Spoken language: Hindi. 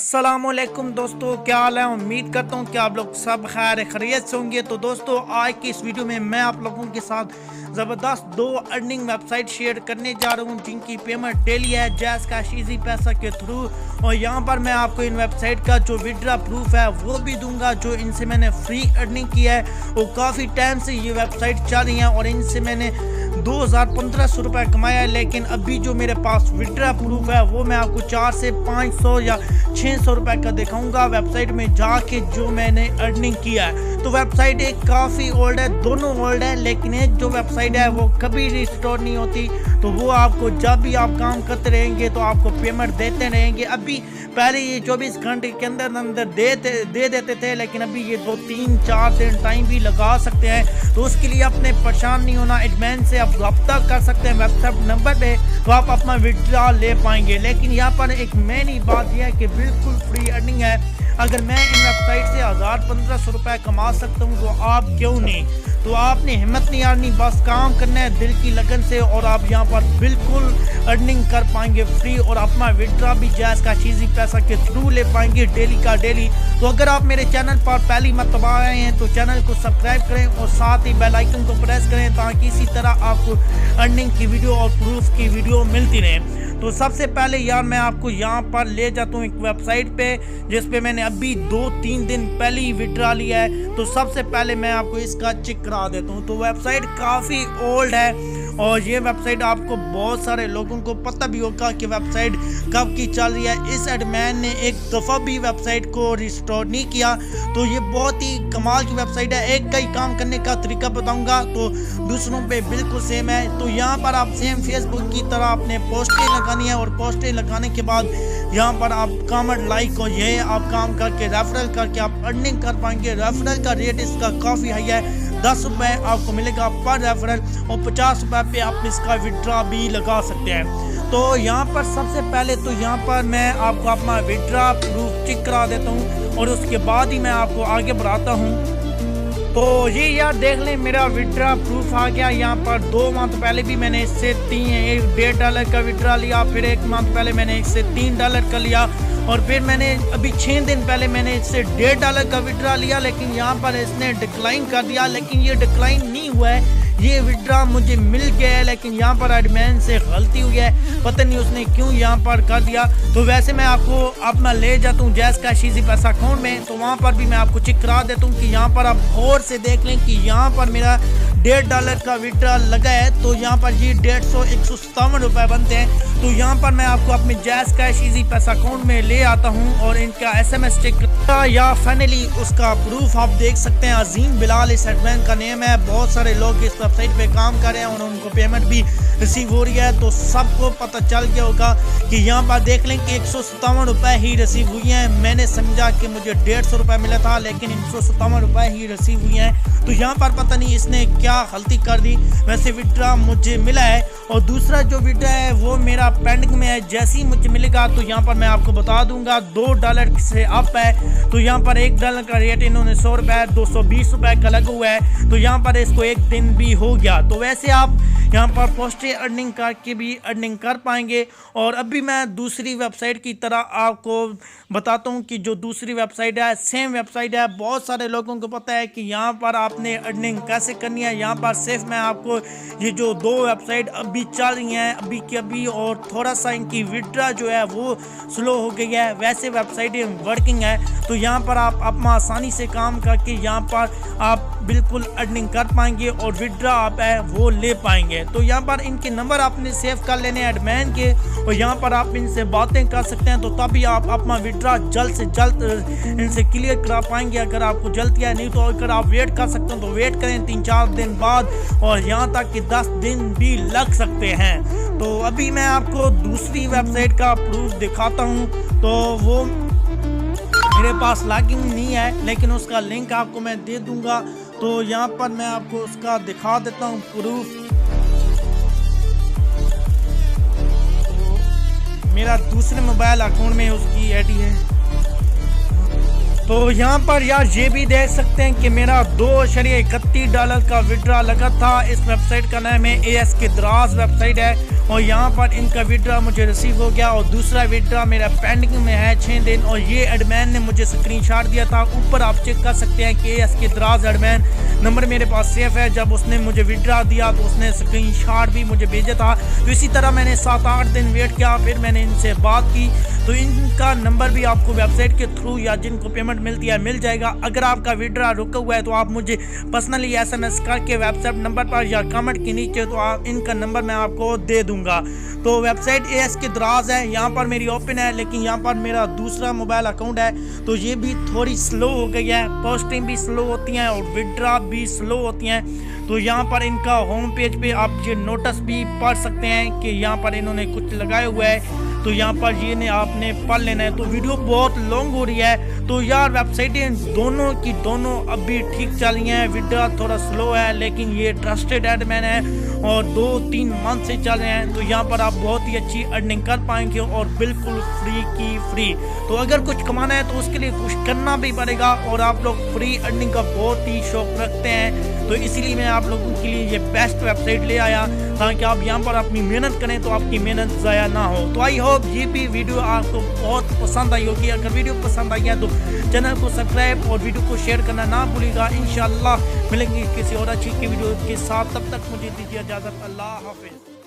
अस्सलामुअलैकुम दोस्तों, क्या हाल है। उम्मीद करता हूँ कि आप लोग सब खैर खैरियत से होंगे। तो दोस्तों, आज की इस वीडियो में मैं आप लोगों के साथ ज़बरदस्त दो अर्निंग वेबसाइट शेयर करने जा रहा हूँ जिनकी पेमेंट डेली है जैज़ कैश इजी पैसा के थ्रू। और यहाँ पर मैं आपको इन वेबसाइट का जो विड्रा प्रूफ है वो भी दूंगा। जो इनसे मैंने फ्री अर्निंग किया है वो काफ़ी टाइम से ये वेबसाइट चल रही है और इनसे मैंने 2500 रुपये कमाया है। लेकिन अभी जो मेरे पास विड्रा प्रूफ है वो मैं आपको 400 से 500 या 600 रुपये का दिखाऊंगा वेबसाइट में जाके जो मैंने अर्निंग किया है। तो वेबसाइट एक काफ़ी ओल्ड है, दोनों ओल्ड है, लेकिन एक जो वेबसाइट है वो कभी रिस्टोर नहीं होती। तो वो आपको जब भी आप काम करते रहेंगे तो आपको पेमेंट देते रहेंगे। अभी पहले ये 24 घंटे के अंदर दे देते थे, लेकिन अभी ये 2-3-4 दिन टाइम भी लगा सकते हैं। तो उसके लिए अपने परेशान नहीं होना, एडमिन से आप रब्ता कर सकते हैं व्हाट्सएप नंबर पे, तो आप अपना विड्रा ले पाएंगे। लेकिन यहाँ पर एक मेन बात यह है कि बिल्कुल फ्री अर्निंग है। अगर मैं इन वेबसाइट से 1000-1500 रुपये कमा सकता हूँ तो आप क्यों नहीं। तो आपने हिम्मत नहीं हारनी, बस काम करना है दिल की लगन से और आप यहाँ पर बिल्कुल अर्निंग कर पाएंगे फ्री और अपना विड्रा भी जैज़ कैश इजी पैसा के थ्रू ले पाएंगे डेली का डेली। तो अगर आप मेरे चैनल पर पहली मरतबा आए हैं तो चैनल को सब्सक्राइब करें और साथ ही बेल आइकन को प्रेस करें ताकि इसी तरह आपको अर्निंग की वीडियो और प्रूफ की वीडियो मिलती रहे। तो सबसे पहले यार मैं आपको यहाँ पर ले जाता हूँ एक वेबसाइट पे जिस पे मैंने अभी 2-3 दिन पहले ही विड्रा लिया है। तो सबसे पहले मैं आपको इसका चेक करा देता हूँ। तो वेबसाइट काफ़ी ओल्ड है और ये वेबसाइट आपको बहुत सारे लोगों को पता भी होगा कि वेबसाइट कब की चल रही है। इस एडमिन ने एक दफ़ा भी वेबसाइट को रिस्टोर नहीं किया। तो ये बहुत ही कमाल की वेबसाइट है। एक कई काम करने का तरीका बताऊंगा तो दूसरों पे बिल्कुल सेम है। तो यहाँ पर आप सेम फेसबुक की तरह अपने पोस्टें लगानी है और पोस्टें लगाने के बाद यहाँ पर आप कमेंट लाइक और ये आप काम करके रेफरल करके आप अर्निंग कर पाएंगे। रेफरल का रेट इसका काफ़ी हाई है, 10 रुपये आपको मिलेगा पर रेफरल और 50 रुपये पे आप इसका विड्रा भी लगा सकते हैं। तो यहाँ पर सबसे पहले तो यहाँ पर मैं आपको अपना विड्रा प्रूफ चेक करा देता हूँ और उसके बाद ही मैं आपको आगे बढ़ाता हूँ। तो ये यार देख लें, मेरा विड्रा प्रूफ आ गया। यहाँ पर 2 मंथ पहले भी मैंने इससे $1.5 का विड्रा लिया, फिर 1 मंथ पहले मैंने इससे $3 का लिया और फिर मैंने अभी 6 दिन पहले मैंने इससे $1.5 का विड्रा लिया। लेकिन यहाँ पर इसने डिक्लाइन कर दिया, लेकिन ये डिक्लाइन नहीं हुआ है, ये विड्रा मुझे मिल गया है। लेकिन यहाँ पर एडमिन से गलती हुई है, पता नहीं उसने क्यों यहाँ पर कर दिया। तो वैसे मैं आपको अपना ले जाता हूँ जैज़ कैश इजी पैसा अकाउंट में, तो वहाँ पर भी मैं आपको चेक करा देता हूँ कि यहाँ पर आप गौर से देख लें कि यहाँ पर मेरा $1.5 का विड्रा लगा है। तो यहाँ पर ये 157 रुपये बनते हैं। तो यहाँ पर मैं आपको अपने जैज़ कैश इजी पैसा अकाउंट में ले आता हूँ और इनका SMS चेक या फाइनली उसका प्रूफ आप देख सकते हैं। अजीम बिलाल इस एडमिन का नेम है। बहुत सारे लोग इस वेबसाइट पे काम कर रहे हैं और उनको पेमेंट भी रिसीव हो रही है। तो सबको पता चल गया होगा कि यहाँ पर देख लें कि 157 रुपये ही रिसीव हुई हैं। मैंने समझा कि मुझे 150 रुपये मिला था, लेकिन 157 रुपये ही रिसीव हुई हैं। तो यहाँ पर पता नहीं इसने क्या गलती कर दी। वैसे विड्रा मुझे मिला है और दूसरा जो विड्रा है वो मेरा पेंडिंग में है। जैसे ही मुझे मिलेगा तो यहाँ पर मैं आपको बता दूंगा। $2 से अप है। तो यहाँ पर $1 का रेट इन्होंने 100 रुपये 220 रुपये का लगा हुआ है। तो यहाँ पर इसको 1 दिन भी हो गया। तो वैसे आप यहाँ पर पोस्टें अर्निंग करके भी अर्निंग कर पाएंगे। और अभी मैं दूसरी वेबसाइट की तरह आपको बताता हूँ कि जो दूसरी वेबसाइट है सेम वेबसाइट है। बहुत सारे लोगों को पता है कि यहाँ पर आपने अर्निंग कैसे करनी है। यहाँ पर सिर्फ मैं आपको ये जो 2 वेबसाइट अभी चल रही हैं अभी की अभी, और थोड़ा सा इनकी विड्रा जो है वो स्लो हो गई है, वैसे वेबसाइट वर्किंग है। तो यहाँ पर आप अपना आसानी से काम करके यहाँ पर आप बिल्कुल अर्निंग कर पाएंगे और विड्रा आप है वो ले पाएंगे। तो यहाँ पर इनके नंबर आपने सेव कर लेने एडमिन के और यहाँ पर आप इनसे बातें कर सकते हैं। तो तभी आप अपना विड्रा जल्द से जल्द इनसे क्लियर करा पाएंगे अगर आपको जल्दी है। नहीं तो अगर आप वेट कर सकते हैं तो वेट करें 3-4 दिन बाद, और यहाँ तक कि 10 दिन भी लग सकते हैं। तो अभी मैं आपको दूसरी वेबसाइट का प्रूफ दिखाता हूँ। तो वो मेरे पास लॉगिन नहीं है, लेकिन उसका लिंक आपको मैं दे दूंगा। तो यहाँ पर मैं आपको उसका दिखा देता हूँ प्रूफ। तो मेरा दूसरे मोबाइल अकाउंट में उसकी आईडी है। तो यहाँ पर यार ये भी देख सकते हैं कि मेरा $2.31 का विड्रा लगा था। इस वेबसाइट का नाम है ASK दराज वेबसाइट है और यहाँ पर इनका विड्रा मुझे रिसीव हो गया और दूसरा विड्रा मेरा पेंडिंग में है 6 दिन और ये एडमैन ने मुझे स्क्रीनशॉट दिया था। ऊपर आप चेक कर सकते हैं कि ASK दराज एडमैन नंबर मेरे पास सेफ है। जब उसने मुझे विड्रा दिया तो उसने स्क्रीनशॉट भी मुझे भेजा था। तो इसी तरह मैंने 7-8 दिन वेट किया, फिर मैंने इनसे बात की तो इनका नंबर भी आपको वेबसाइट के थ्रू या जिनको पेमेंट मिलती है मिल जाएगा। अगर आपका विड्रा रुका हुआ है तो आप मुझे पर्सनली SMS करके वेबसाइट नंबर पर या कमेंट के नीचे तो आप इनका नंबर मैं आपको दे दूंगा। तो वेबसाइट ASK दराज है, यहाँ पर मेरी ओपन है, लेकिन यहाँ पर मेरा दूसरा मोबाइल अकाउंट है तो ये भी थोड़ी स्लो हो गई है। पोस्टिंग भी स्लो होती हैं और विड्रा भी स्लो होती हैं। तो यहाँ पर इनका होम पेज पे आप ये नोटिस भी पढ़ सकते हैं कि यहाँ पर इन्होंने कुछ लगाया हुआ है, तो यहाँ पर ये ने आपने पढ़ लेना है। तो वीडियो बहुत लॉन्ग हो रही है तो यार वेबसाइटें दोनों की दोनों अभी ठीक चल रही हैं। विड्रा थोड़ा स्लो है लेकिन ये ट्रस्टेड एडमैन है और 2-3 मंथ से चल रहे हैं। तो यहाँ पर आप बहुत ही अच्छी अर्निंग कर पाएंगे और बिल्कुल फ्री की फ्री। तो अगर कुछ कमाना है तो उसके लिए कुछ करना भी पड़ेगा और आप लोग फ्री अर्निंग का बहुत ही शौक रखते हैं तो इसीलिए मैं आप लोगों के लिए ये बेस्ट वेबसाइट ले आया ताकि आप यहाँ पर अपनी मेहनत करें तो आपकी मेहनत ज़ाया ना हो। तो आई होप ये भी वीडियो आपको बहुत पसंद आई होगी। अगर वीडियो पसंद आई है तो चैनल को सब्सक्राइब और वीडियो को शेयर करना ना भूलिएगा। इंशाल्लाह मिलेंगे किसी और अच्छी की वीडियो के साथ, तब तक मुझे दीजिए इजाज़त। अल्लाह हाफिज़।